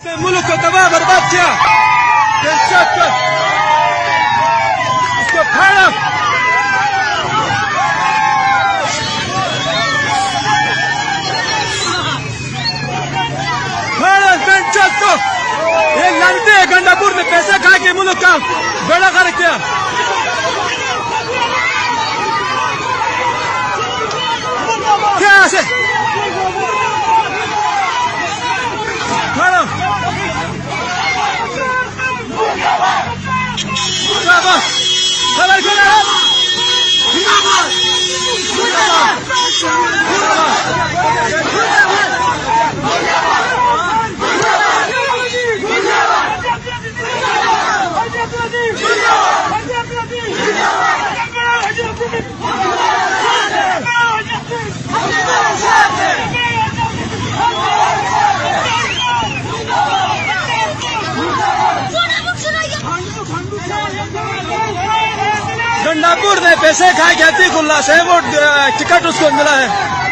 अपने मुल्क को तबाह बर्बाद किया, इंसाफ कर, उसको फाड़ा। फाड़ा इंसाफ को। ये लड़ते गंडापुर में पैसे खा के मुल्क का बेड़ा गर्क किया। क्या ऐसे खबर गंडापुर ने पैसे खा के अतीकुल्ला से वो टिकट उसको मिला है।